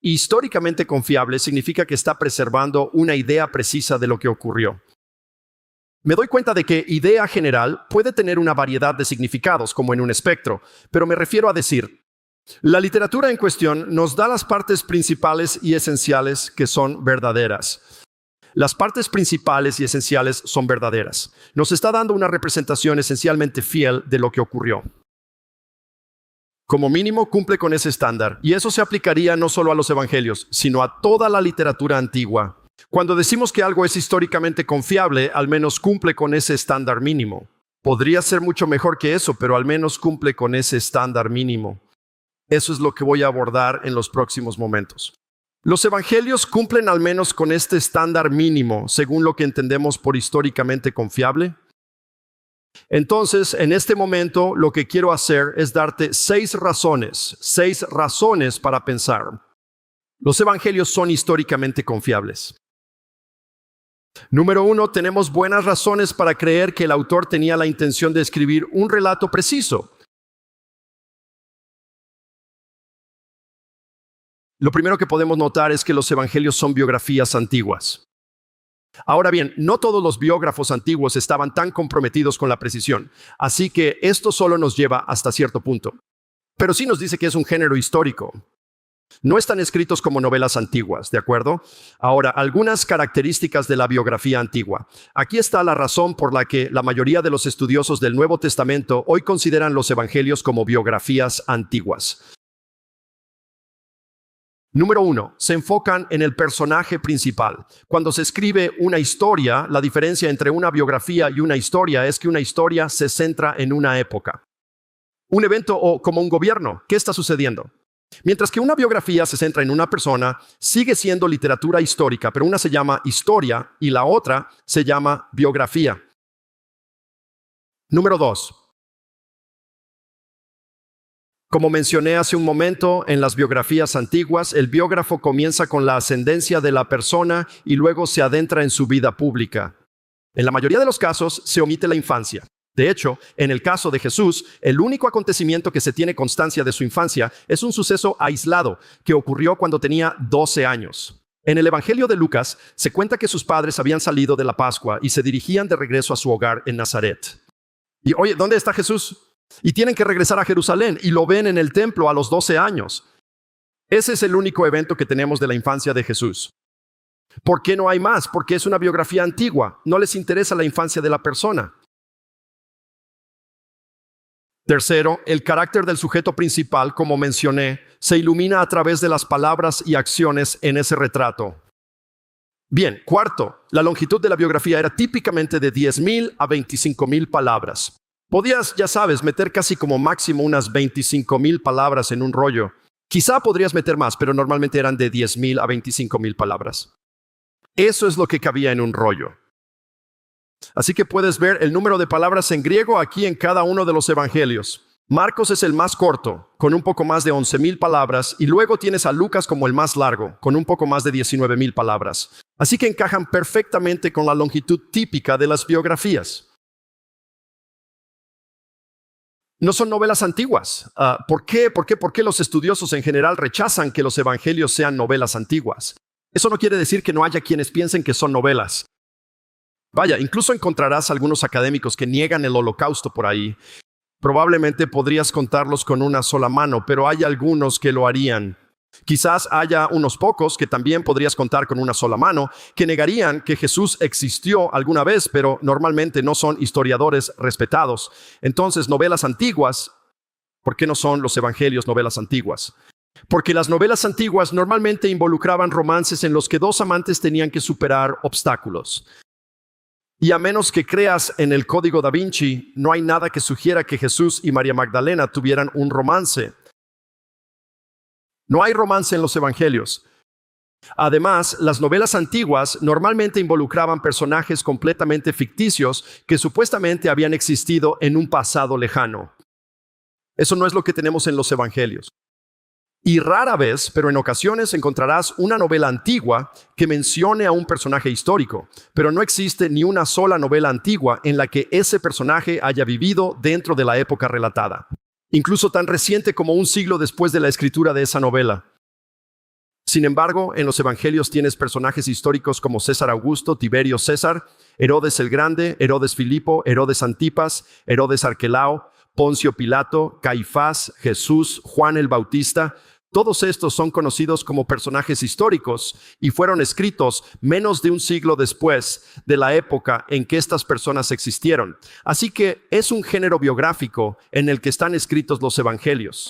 Históricamente confiable significa que está preservando una idea precisa de lo que ocurrió. Me doy cuenta de que idea general puede tener una variedad de significados, como en un espectro, pero me refiero a decir, la literatura en cuestión nos da las partes principales y esenciales que son verdaderas. Las partes principales y esenciales son verdaderas. Nos está dando una representación esencialmente fiel de lo que ocurrió. Como mínimo cumple con ese estándar, y eso se aplicaría no solo a los evangelios, sino a toda la literatura antigua. Cuando decimos que algo es históricamente confiable, al menos cumple con ese estándar mínimo. Podría ser mucho mejor que eso, pero al menos cumple con ese estándar mínimo. Eso es lo que voy a abordar en los próximos momentos. Los evangelios cumplen al menos con este estándar mínimo, según lo que entendemos por históricamente confiable. Entonces, en este momento, lo que quiero hacer es darte 6 razones para pensar. Los evangelios son históricamente confiables. Número 1, tenemos buenas razones para creer que el autor tenía la intención de escribir un relato preciso. Lo primero que podemos notar es que los evangelios son biografías antiguas. Ahora bien, no todos los biógrafos antiguos estaban tan comprometidos con la precisión, así que esto solo nos lleva hasta cierto punto. Pero sí nos dice que es un género histórico. No están escritos como novelas antiguas, ¿de acuerdo? Ahora, algunas características de la biografía antigua. Aquí está la razón por la que la mayoría de los estudiosos del Nuevo Testamento hoy consideran los evangelios como biografías antiguas. Número 1, se enfocan en el personaje principal. Cuando se escribe una historia, la diferencia entre una biografía y una historia es que una historia se centra en una época. Un evento o como un gobierno, ¿qué está sucediendo? Mientras que una biografía se centra en una persona, sigue siendo literatura histórica, pero una se llama historia y la otra se llama biografía. Número 2. Como mencioné hace un momento, en las biografías antiguas, el biógrafo comienza con la ascendencia de la persona y luego se adentra en su vida pública. En la mayoría de los casos, se omite la infancia. De hecho, en el caso de Jesús, el único acontecimiento que se tiene constancia de su infancia es un suceso aislado que ocurrió cuando tenía 12 años. En el Evangelio de Lucas, se cuenta que sus padres habían salido de la Pascua y se dirigían de regreso a su hogar en Nazaret. Y oye, ¿dónde está Jesús? Y tienen que regresar a Jerusalén y lo ven en el templo a los 12 años. Ese es el único evento que tenemos de la infancia de Jesús. ¿Por qué no hay más? Porque es una biografía antigua. No les interesa la infancia de la persona. Tercero, el carácter del sujeto principal, como mencioné, se ilumina a través de las palabras y acciones en ese retrato. Bien, cuarto, la longitud de la biografía era típicamente de 10,000 a 25,000 palabras. Podías, ya sabes, meter casi como máximo unas 25,000 palabras en un rollo. Quizá podrías meter más, pero normalmente eran de 10,000 a 25,000 palabras. Eso es lo que cabía en un rollo. Así que puedes ver el número de palabras en griego aquí en cada uno de los evangelios. Marcos es el más corto, con un poco más de 11,000 palabras, y luego tienes a Lucas como el más largo, con un poco más de 19,000 palabras. Así que encajan perfectamente con la longitud típica de las biografías. No son novelas antiguas. ¿Por qué los estudiosos en general rechazan que los evangelios sean novelas antiguas? Eso no quiere decir que no haya quienes piensen que son novelas. Vaya, incluso encontrarás algunos académicos que niegan el holocausto por ahí. Probablemente podrías contarlos con una sola mano, pero hay algunos que lo harían. Quizás haya unos pocos que también podrías contar con una sola mano, que negarían que Jesús existió alguna vez, pero normalmente no son historiadores respetados. Entonces, novelas antiguas, ¿por qué no son los evangelios novelas antiguas? Porque las novelas antiguas normalmente involucraban romances en los que dos amantes tenían que superar obstáculos. Y a menos que creas en el Código Da Vinci, no hay nada que sugiera que Jesús y María Magdalena tuvieran un romance. No hay romance en los evangelios. Además, las novelas antiguas normalmente involucraban personajes completamente ficticios que supuestamente habían existido en un pasado lejano. Eso no es lo que tenemos en los evangelios. Y rara vez, pero en ocasiones encontrarás una novela antigua que mencione a un personaje histórico, pero no existe ni una sola novela antigua en la que ese personaje haya vivido dentro de la época relatada, incluso tan reciente como un siglo después de la escritura de esa novela. Sin embargo, en los evangelios tienes personajes históricos como César Augusto, Tiberio César, Herodes el Grande, Herodes Filipo, Herodes Antipas, Herodes Arquelao, Poncio Pilato, Caifás, Jesús, Juan el Bautista. Todos estos son conocidos como personajes históricos y fueron escritos menos de un siglo después de la época en que estas personas existieron. Así que es un género biográfico en el que están escritos los evangelios.